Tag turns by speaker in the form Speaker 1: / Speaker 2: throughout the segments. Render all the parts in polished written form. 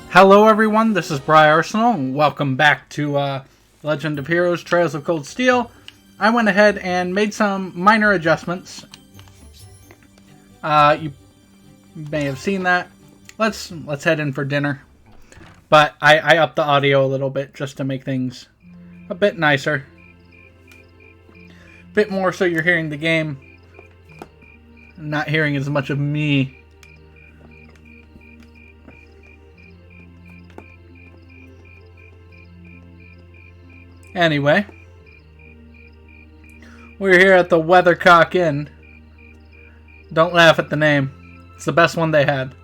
Speaker 1: Hello everyone, this is Briarsenal, and welcome back to Legend of Heroes Trails of Cold Steel. I went ahead and made some minor adjustments. You may have seen that. Let's head in for dinner. But I upped the audio a little bit just to make things a bit nicer. A bit more so you're hearing the game, not hearing as much of me. Anyway, we're here at the Weathercock Inn. Don't laugh at the name. It's the best one they had.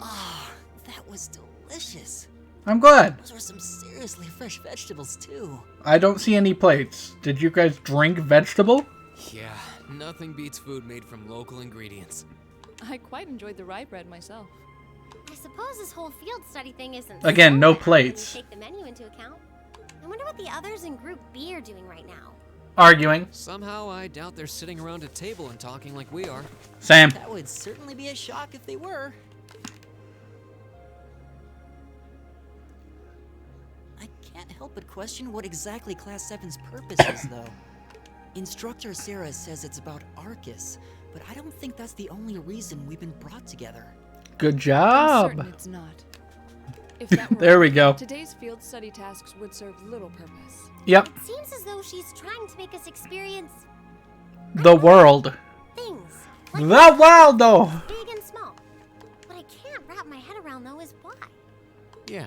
Speaker 2: Ah, that was delicious.
Speaker 1: I'm glad.
Speaker 2: Those were some seriously fresh vegetables, too.
Speaker 1: I don't see any plates. Did you guys drink vegetable?
Speaker 3: Yeah, nothing beats food made from local ingredients.
Speaker 4: I quite enjoyed the rye bread myself.
Speaker 5: I suppose this whole field study thing isn't
Speaker 1: Again,
Speaker 5: so
Speaker 1: no
Speaker 5: bad
Speaker 1: plates.
Speaker 5: when you take the menu into account. I wonder what the others in Group B are doing right now.
Speaker 1: Arguing.
Speaker 3: Somehow, I doubt they're sitting around a table and talking like we are.
Speaker 1: Sam.
Speaker 2: That would certainly be a shock if they were. I can't help but question what exactly Class 7's purpose is, though. Instructor Sarah says it's about Arcus, but I don't think that's the only reason we've been brought together.
Speaker 1: Good
Speaker 4: I'm
Speaker 1: job.
Speaker 4: certain it's not. If that were
Speaker 1: There we go.
Speaker 4: Today's field study tasks would serve little purpose.
Speaker 1: Yep.
Speaker 5: It seems as though she's trying to make us experience
Speaker 1: The world.
Speaker 5: things.
Speaker 1: The world, though.
Speaker 5: Big and small. What I can't wrap my head around, though, is why.
Speaker 3: Yeah.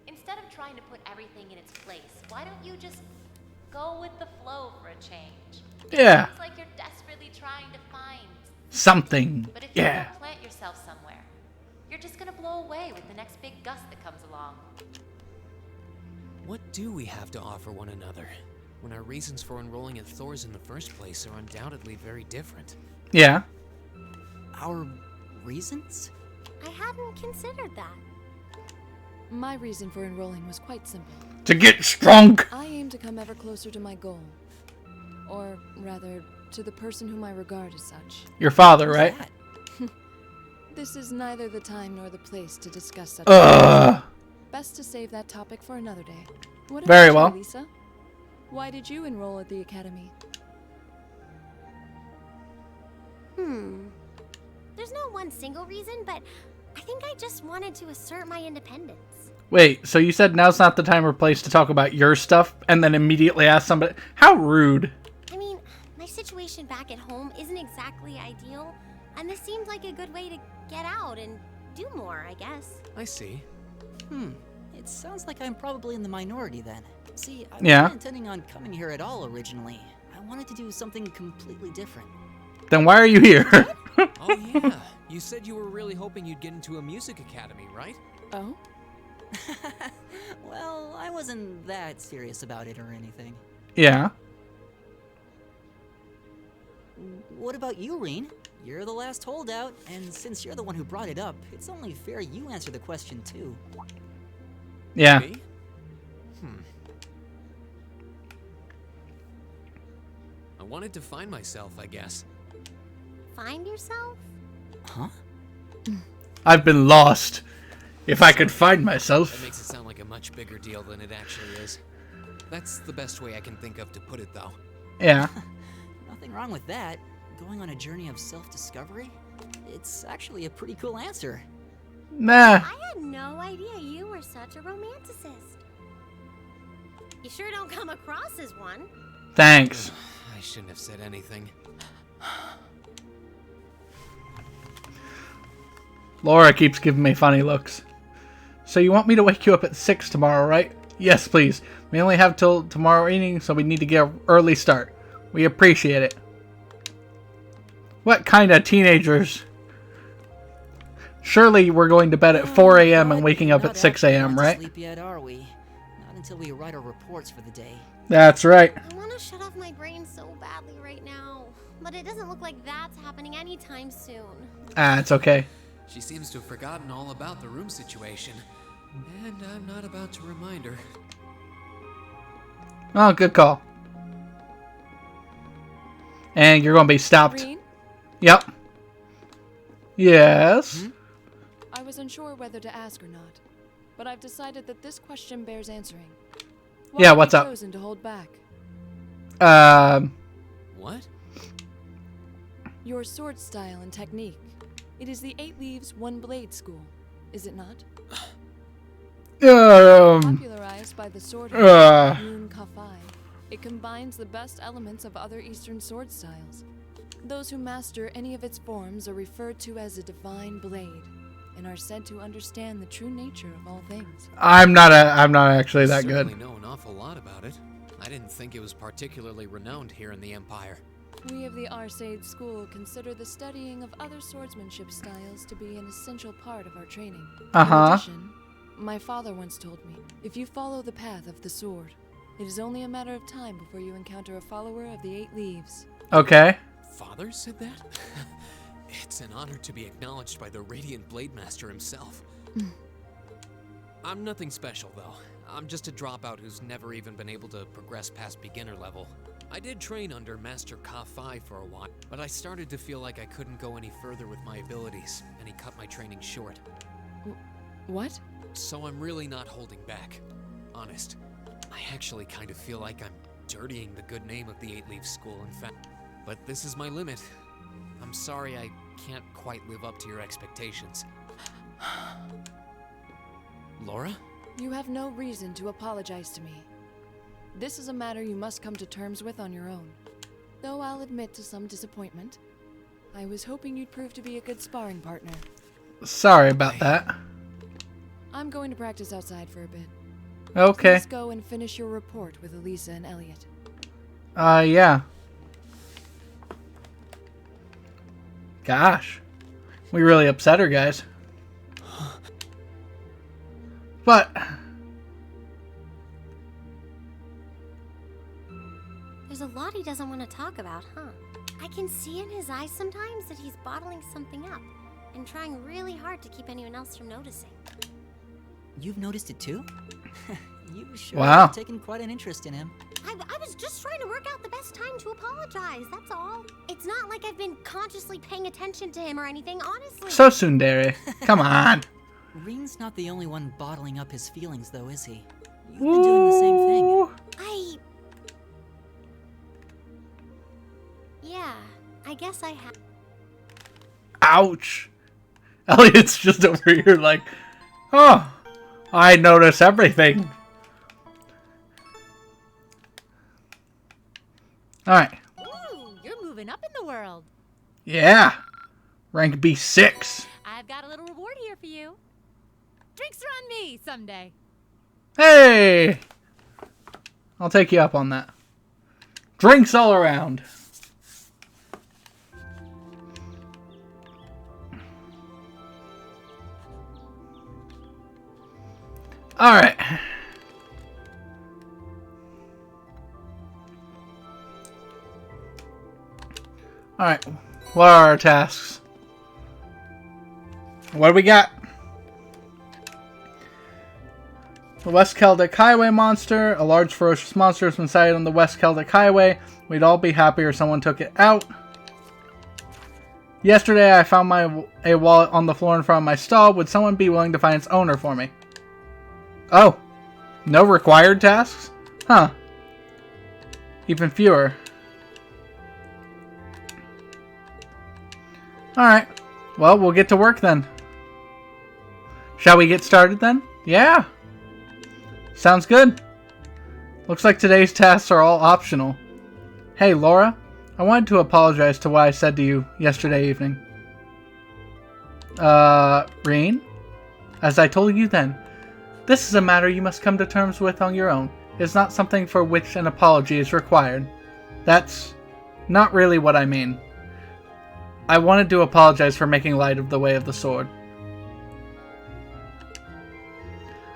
Speaker 6: Instead of trying to put everything in its place, why don't you just go with the flow for a change?
Speaker 1: Yeah.
Speaker 6: It's like you're desperately trying to find.
Speaker 1: Something.
Speaker 6: But if you
Speaker 1: Yeah.
Speaker 6: don't plant yourself somewhere, you're just gonna blow away with the next big gust that comes along.
Speaker 3: What do we have to offer one another when our reasons for enrolling at Thors in the first place are undoubtedly very different?
Speaker 1: Yeah.
Speaker 2: Our reasons?
Speaker 5: I hadn't considered that.
Speaker 4: My reason for enrolling was quite simple.
Speaker 1: To get strong.
Speaker 4: I aim to come ever closer to my goal. Or rather, to the person whom I regard as such.
Speaker 1: Your father,
Speaker 2: Who's
Speaker 1: right?
Speaker 2: that?
Speaker 4: This is neither the time nor the place to discuss such
Speaker 1: Ugh.
Speaker 4: Best to save that topic for another day. What
Speaker 1: Very
Speaker 4: about
Speaker 1: well.
Speaker 4: you, Lisa? Why did you enroll at the academy?
Speaker 5: There's no one single reason, but I think I just wanted to assert my independence.
Speaker 1: Wait, so you said now's not the time or place to talk about your stuff and then immediately ask somebody? How rude.
Speaker 5: I mean, my situation back at home isn't exactly ideal, and this seemed like a good way to get out and do more, I guess.
Speaker 3: I see.
Speaker 2: It sounds like I'm probably in the minority then. See, I
Speaker 1: Yeah.
Speaker 2: wasn't intending on coming here at all originally. I wanted to do something completely different.
Speaker 1: Then why are you here?
Speaker 3: Oh yeah, you said you were really hoping you'd get into a music academy, right?
Speaker 4: Oh?
Speaker 2: Well, I wasn't that serious about it or anything.
Speaker 1: Yeah.
Speaker 2: What about you, Rean? You're the last holdout, and since you're the one who brought it up, it's only fair you answer the question too.
Speaker 1: Yeah.
Speaker 3: Me? I wanted to find myself, I guess.
Speaker 5: Find yourself?
Speaker 2: Huh?
Speaker 1: I've been lost. If I could find
Speaker 3: That
Speaker 1: myself.
Speaker 3: makes it sound like a much bigger deal than it actually is. That's the best way I can think of to put it, though.
Speaker 1: Yeah.
Speaker 2: Nothing wrong with that. Going on a journey of self-discovery? It's actually a pretty cool answer.
Speaker 1: Nah.
Speaker 5: I had no idea you were such a romanticist. You sure don't come across as one.
Speaker 1: Thanks.
Speaker 3: I shouldn't have said anything.
Speaker 1: Laura keeps giving me funny looks. So you want me to wake you up at 6 tomorrow, right? Yes, please. We only have till tomorrow evening, so we need to get an early start. We appreciate it. What kind of teenagers? Surely we're going to bed at 4 a.m. and waking up at 6 a.m., right?
Speaker 2: Sleep yet, are we? Not until we write our reports for the day.
Speaker 1: That's right.
Speaker 5: I want to shut off my brain so badly right now, but it doesn't look like that's happening anytime soon.
Speaker 1: Ah, it's okay.
Speaker 3: She seems to have forgotten all about the room situation. And I'm not about to remind her.
Speaker 1: Oh, good call. And you're going to be stopped.
Speaker 4: Rean?
Speaker 1: Yep. Yes.
Speaker 4: I was unsure whether to ask or not, but I've decided that this question bears answering. Why
Speaker 1: Yeah,
Speaker 4: have
Speaker 1: what's
Speaker 4: you
Speaker 1: up?
Speaker 4: chosen to hold back?
Speaker 3: What?
Speaker 4: Your sword style and technique. It is the 8 Leaves, 1 Blade school, is it not? Popularized by the sword Rean Schwarzer, it combines the best elements of other Eastern sword styles. Those who master any of its forms are referred to as a divine blade, and are said to understand the true nature of all things.
Speaker 1: I'm not actually that good.
Speaker 3: I certainly know an awful lot about it. I didn't think it was particularly renowned here in the Empire.
Speaker 4: We of the Arcade School consider the studying of other swordsmanship styles to be an essential part of our training. In addition, my father once told me, if you follow the path of the sword, it is only a matter of time before you encounter a follower of the 8 Leaves.
Speaker 1: Okay.
Speaker 3: Father said that? It's an honor to be acknowledged by the Radiant Blade Master himself. I'm nothing special, though. I'm just a dropout who's never even been able to progress past beginner level. I did train under Master Ka-Fi for a while, but I started to feel like I couldn't go any further with my abilities, and he cut my training short.
Speaker 4: What?
Speaker 3: So I'm really not holding back. Honest. I actually kind of feel like I'm dirtying the good name of the 8 Leaf School, in fact. But this is my limit. I'm sorry I can't quite live up to your expectations. Laura?
Speaker 4: You have no reason to apologize to me. This is a matter you must come to terms with on your own. Though I'll admit to some disappointment. I was hoping you'd prove to be a good sparring partner.
Speaker 1: Sorry about that.
Speaker 4: I'm going to practice outside for a bit.
Speaker 1: Okay.
Speaker 4: Please go and finish your report with Elisa and Elliot.
Speaker 1: Yeah. Gosh. We really upset her, guys. But
Speaker 5: There's a lot he doesn't want to talk about, huh? I can see in his eyes sometimes that he's bottling something up and trying really hard to keep anyone else from noticing.
Speaker 2: You've noticed it too? You sure
Speaker 1: Wow.
Speaker 2: have taken quite an interest in him.
Speaker 5: I was just trying to work out the best time to apologize, that's all. It's not like I've been consciously paying attention to him or anything, honestly.
Speaker 1: so tsundere. Come on.
Speaker 2: Rean's not the only one bottling up his feelings, though, is he? You've been doing the same thing.
Speaker 1: Ooh.
Speaker 5: Yeah, I guess I have.
Speaker 1: Ouch. Elliot's just over here like, oh, I notice everything. Alright.
Speaker 6: Ooh, you're moving up in the world.
Speaker 1: Yeah. Rank B6.
Speaker 6: I've got a little reward here for you. Drinks are on me someday.
Speaker 1: Hey! I'll take you up on that. Drinks all around. Alright. Alright. What are our tasks? What do we got? The West Celtic Highway monster. A large ferocious monster has been sighted on the West Celtic Highway. We'd all be happier if someone took it out. Yesterday I found a wallet on the floor in front of my stall. Would someone be willing to find its owner for me? Oh. No required tasks? Huh. Even fewer. Alright. Well, we'll get to work then. Shall we get started then? Yeah. Sounds good. Looks like today's tasks are all optional. Hey, Laura. I wanted to apologize to what I said to you yesterday evening. Rean? As I told you then, this is a matter you must come to terms with on your own. It's not something for which an apology is required. That's not really what I mean. I wanted to apologize for making light of the way of the sword.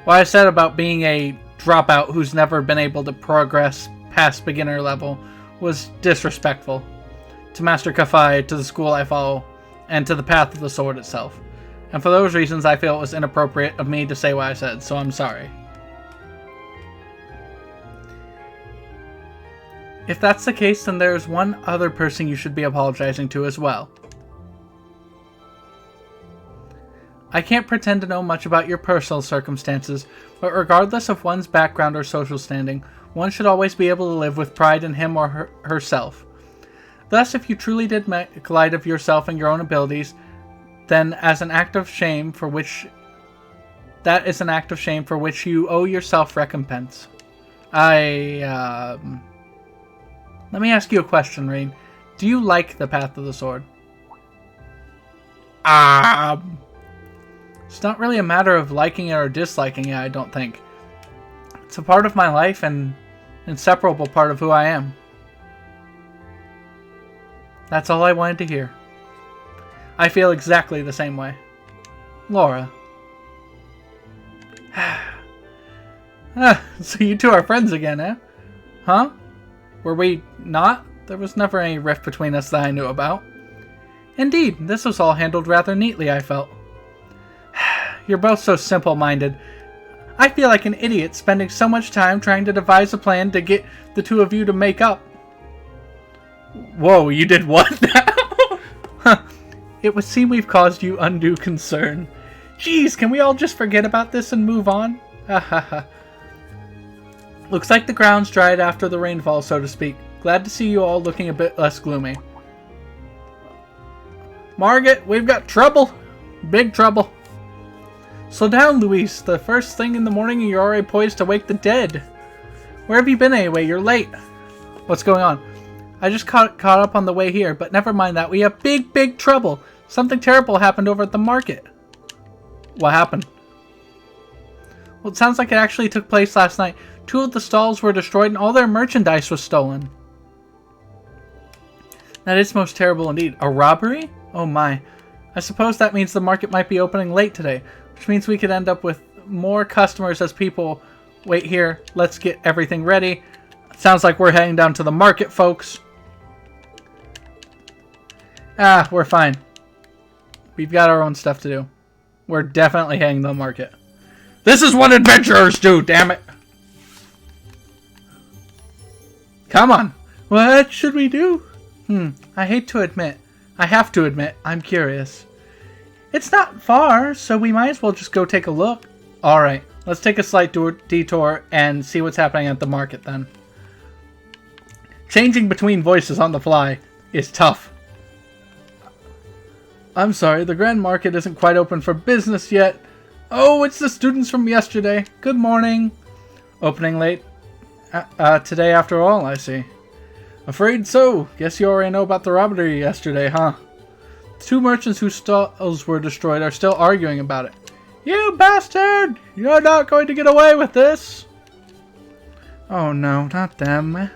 Speaker 1: What I said about being a dropout who's never been able to progress past beginner level was disrespectful to Master Ka-Fi, to the school I follow, and to the path of the sword itself. And for those reasons, I feel it was inappropriate of me to say what I said, so I'm sorry. If that's the case, then there's one other person you should be apologizing to as well. I can't pretend to know much about your personal circumstances, but regardless of one's background or social standing, one should always be able to live with pride in him or herself. Thus, if you truly did make light of yourself and your own abilities, then as an act of shame for which that is an act of shame for which you owe yourself recompense. Let me ask you a question, Rean. Do you like the Path of the Sword? It's not really a matter of liking it or disliking it, I don't think. It's a part of my life and an inseparable part of who I am. That's all I wanted to hear. I feel exactly the same way. Laura. So you two are friends again, eh? Huh? Were we not? There was never any rift between us that I knew about. Indeed, this was all handled rather neatly, I felt. You're both so simple-minded. I feel like an idiot spending so much time trying to devise a plan to get the two of you to make up. Whoa, you did what now? It would seem we've caused you undue concern. Jeez, can we all just forget about this and move on? Looks like the ground's dried after the rainfall, so to speak. Glad to see you all looking a bit less gloomy. Margaret, we've got trouble. Big trouble. Slow down, Luis. The first thing in the morning and you're already poised to wake the dead. Where have you been anyway? You're late. What's going on? I just caught up on the way here, but never mind that. We have big trouble. Something terrible happened over at the market. What happened? Well, it sounds like it actually took place last night. 2 of the stalls were destroyed and all their merchandise was stolen. That is most terrible indeed. A robbery? Oh my. I suppose that means the market might be opening late today, which means we could end up with more customers as people wait here. Let's get everything ready. Sounds like we're heading down to the market, folks. We're fine. We've got our own stuff to do. We're definitely heading to the market. This is what adventurers do, damn it! Come on. What should we do? I hate to admit. I have to admit, I'm curious. It's not far, so we might as well just go take a look. Alright, let's take a slight detour and see what's happening at the market then. Changing between voices on the fly is tough. I'm sorry, the Grand Market isn't quite open for business yet. Oh, it's the students from yesterday. Good morning. Opening late today after all, I see. Afraid so. Guess you already know about the robbery yesterday, huh? The 2 merchants whose stalls were destroyed are still arguing about it. You bastard! You're not going to get away with this! Oh no, not them. The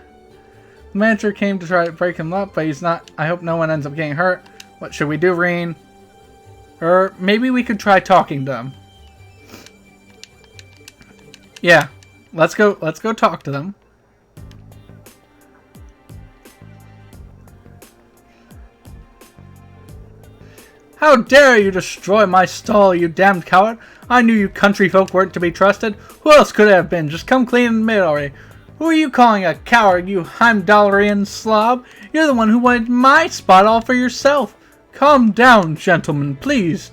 Speaker 1: manager came to try to break him up, but he's not. I hope no one ends up getting hurt. What should we do, Rean? Or maybe we could try talking to them. Yeah, let's go talk to them. How dare you destroy my stall, you damned coward! I knew you country folk weren't to be trusted. Who else could it have been? Just come clean and admit already. Who are you calling a coward, you Heimdallerian slob? You're the one who wanted my spot all for yourself. Calm down, gentlemen, please.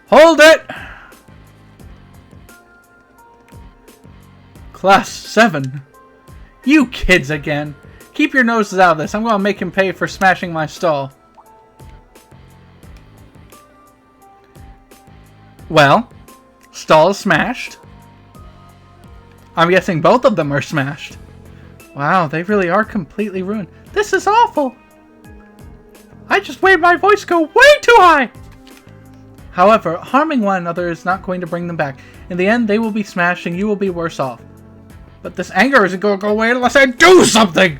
Speaker 1: Hold it! Class 7. You kids again. Keep your noses out of this. I'm going to make him pay for smashing my stall. Well, stall is smashed. I'm guessing both of them are smashed. Wow, they really are completely ruined. This is awful. I just made my voice go way too high. However, harming one another is not going to bring them back. In the end, they will be smashed and you will be worse off. But this anger isn't going to go away unless I do something!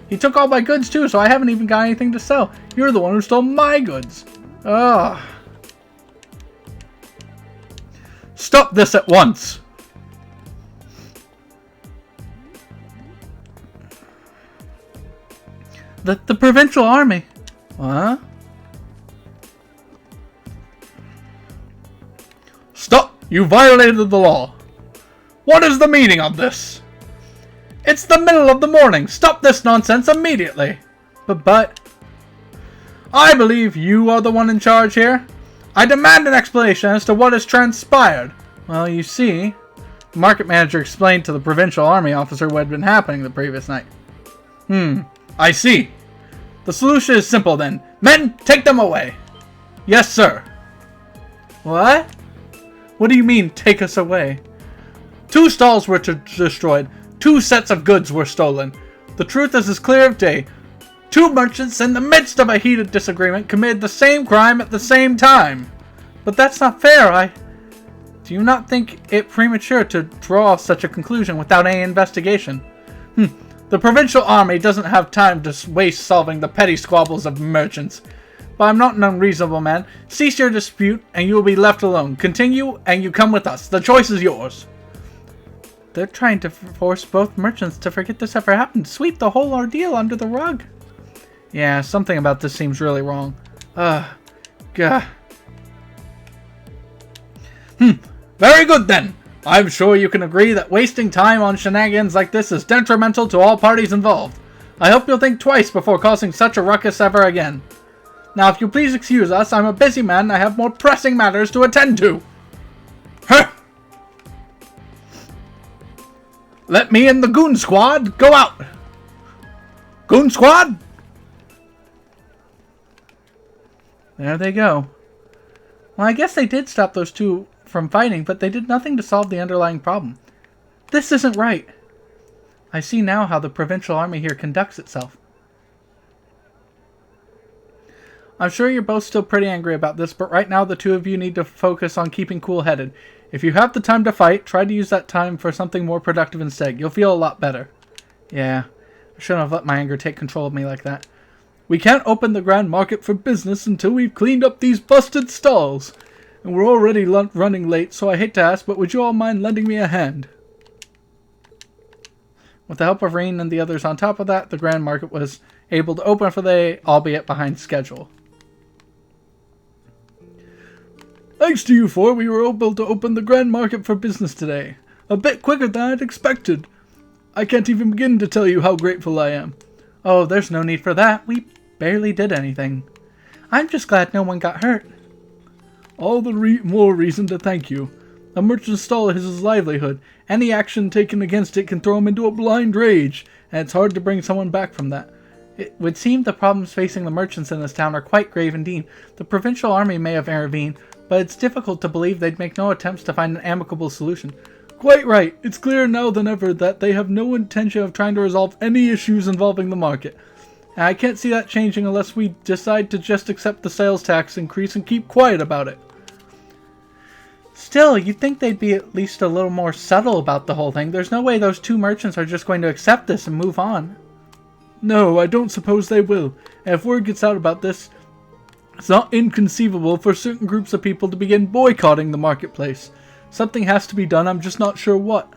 Speaker 1: He took all my goods too, so I haven't even got anything to sell. You're the one who stole my goods. Ugh. Stop this at once! The provincial army. What? Stop! You violated the law. What is the meaning of this? It's the middle of the morning! Stop this nonsense immediately! But... I believe you are the one in charge here. I demand an explanation as to what has transpired. Well, you see, the market manager explained to the provincial army officer what had been happening the previous night. I see. The solution is simple then. Men, take them away. Yes, sir. What? What do you mean, take us away? 2 stalls were destroyed. 2 sets of goods were stolen. The truth is as clear as day. 2 merchants in the midst of a heated disagreement committed the same crime at the same time. But that's not fair. Do you not think it premature to draw such a conclusion without any investigation? The provincial army doesn't have time to waste solving the petty squabbles of merchants. But I'm not an unreasonable man. Cease your dispute, and you will be left alone. Continue, and you come with us. The choice is yours. They're trying to force both merchants to forget this ever happened. Sweep the whole ordeal under the rug. Yeah, something about this seems really wrong. Gah. Very good then. I'm sure you can agree that wasting time on shenanigans like this is detrimental to all parties involved. I hope you'll think twice before causing such a ruckus ever again. Now, if you please excuse us, I'm a busy man and I have more pressing matters to attend to. Let me and the goon squad go out. Goon squad? There they go. Well, I guess they did stop those 2 from fighting, but they did nothing to solve the underlying problem. This isn't right. I see now how the provincial army here conducts itself. I'm sure you're both still pretty angry about this, but right now the 2 of you need to focus on keeping cool-headed. If you have the time to fight, try to use that time for something more productive instead. You'll feel a lot better. Yeah, I shouldn't have let my anger take control of me like that. We can't open the Grand Market for business until we've cleaned up these busted stalls. And we're already running late, so I hate to ask, but would you all mind lending me a hand? With the help of Rean and the others on top of that, the Grand Market was able to open for the day, albeit behind schedule. Thanks to you 4, we were able to open the Grand Market for business today. A bit quicker than I'd expected. I can't even begin to tell you how grateful I am. Oh, there's no need for that. We barely did anything. I'm just glad no one got hurt. All the more reason to thank you. A merchant's stall is his livelihood. Any action taken against it can throw him into a blind rage, and it's hard to bring someone back from that. It would seem the problems facing the merchants in this town are quite grave indeed. The provincial army may have intervened, but it's difficult to believe they'd make no attempts to find an amicable solution. Quite right. It's clearer now than ever that they have no intention of trying to resolve any issues involving the market. And I can't see that changing unless we decide to just accept the sales tax increase and keep quiet about it. Still, you'd think they'd be at least a little more subtle about the whole thing. There's no way those 2 merchants are just going to accept this and move on. No, I don't suppose they will. And if word gets out about this, it's not inconceivable for certain groups of people to begin boycotting the marketplace. Something has to be done, I'm just not sure what.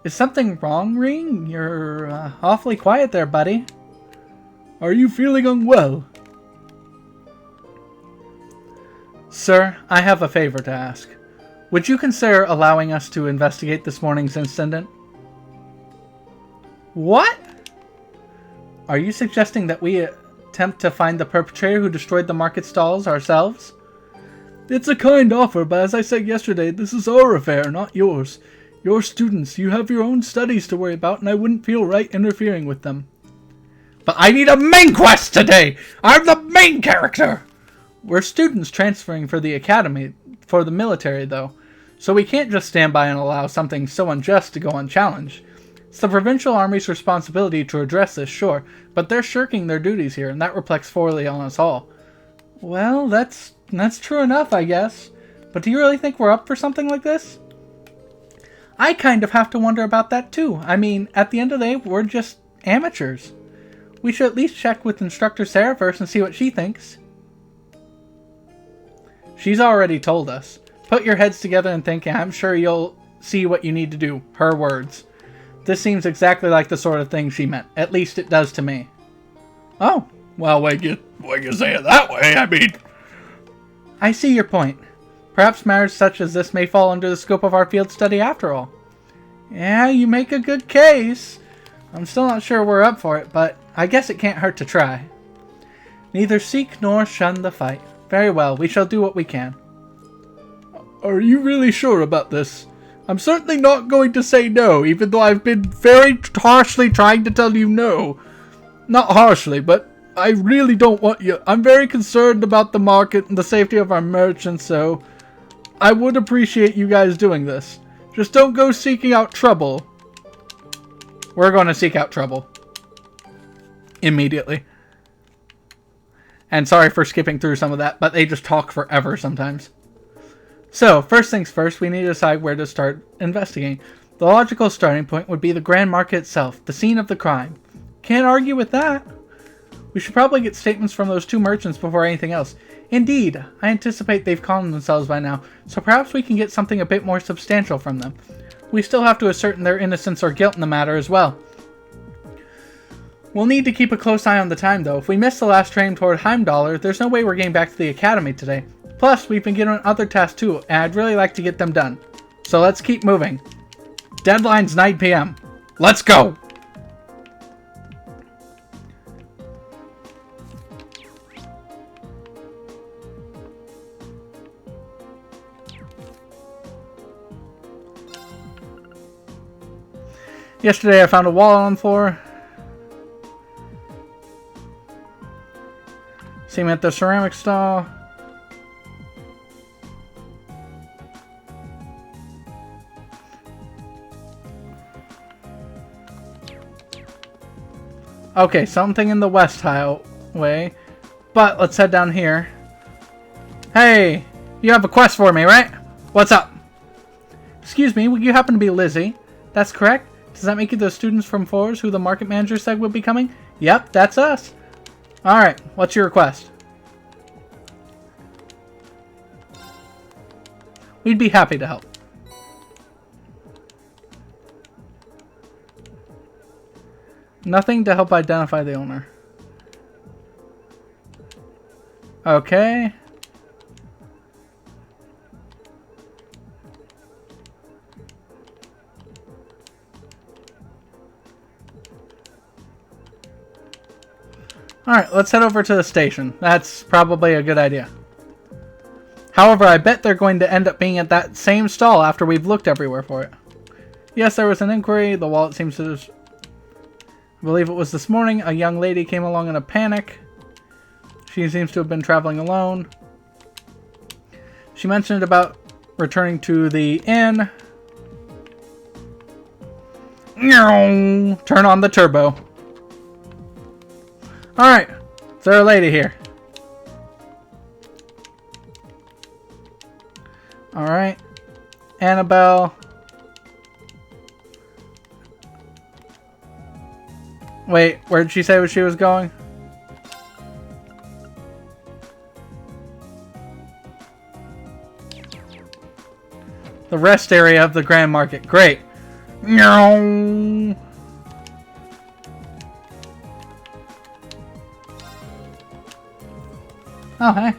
Speaker 1: Is something wrong, Rean? You're awfully quiet there, buddy. Are you feeling unwell? Sir, I have a favor to ask. Would you consider allowing us to investigate this morning's incident? What? Are you suggesting that we attempt to find the perpetrator who destroyed the market stalls ourselves? It's a kind offer, but as I said yesterday, this is our affair, not yours. You're students, you have your own studies to worry about, and I wouldn't feel right interfering with them. But I need a main quest today! I'm the main character! We're students transferring for the academy, for the military though, so we can't just stand by and allow something so unjust to go unchallenged. It's the provincial army's responsibility to address this, sure, but they're shirking their duties here, and that reflects poorly on us all. Well, that's true enough, I guess. But do you really think we're up for something like this? I kind of have to wonder about that too. I mean, at the end of the day, we're just amateurs. We should at least check with Instructor Sarah first and see what she thinks. She's already told us. Put your heads together and think, and I'm sure you'll see what you need to do. Her words. This seems exactly like the sort of thing she meant. At least it does to me. Oh, well, when you say it that way, I mean... I see your point. Perhaps matters such as this may fall under the scope of our field study after all. Yeah, you make a good case. I'm still not sure we're up for it, but I guess it can't hurt to try. Neither seek nor shun the fight. Very well, we shall do what we can. Are you really sure about this? I'm certainly not going to say no, even though I've been very harshly trying to tell you no. Not harshly, but I really don't want you. I'm very concerned about the market and the safety of our merchants, so I would appreciate you guys doing this. Just don't go seeking out trouble. We're going to seek out trouble. Immediately. And sorry for skipping through some of that, but they just talk forever sometimes. So, first things first, we need to decide where to start investigating. The logical starting point would be the Grand Market itself, the scene of the crime. Can't argue with that. We should probably get statements from those two merchants before anything else. Indeed, I anticipate they've calmed themselves by now, so perhaps we can get something a bit more substantial from them. We still have to ascertain their innocence or guilt in the matter as well. We'll need to keep a close eye on the time, though. If we miss the last train toward Heimdallr, there's no way we're getting back to the Academy today. Plus, we've been given other tasks too, and I'd really like to get them done. So let's keep moving. Deadline's 9 p.m. Let's go! Yesterday I found a wallet on the floor. See me at the ceramic stall. Okay, something in the west highway. But let's head down here. Hey, you have a quest for me, right? What's up? Excuse me, would you happen to be Lizzie? That's correct. Does that make you the students from Thors who the market manager said would be coming? Yep, that's us. Alright, what's your request? We'd be happy to help. Nothing to help identify the owner. Okay. Alright, let's head over to the station. That's probably a good idea. However, I bet they're going to end up being at that same stall after we've looked everywhere for it. Yes, there was an inquiry. The wallet seems to... I believe it was this morning. A young lady came along in a panic. She seems to have been traveling alone. She mentioned about returning to the inn. Turn on the turbo. Alright, is there a lady here? Alright, Annabelle. Wait, where did she say she was going? The rest area of the Grand Market. Great. Oh, hey.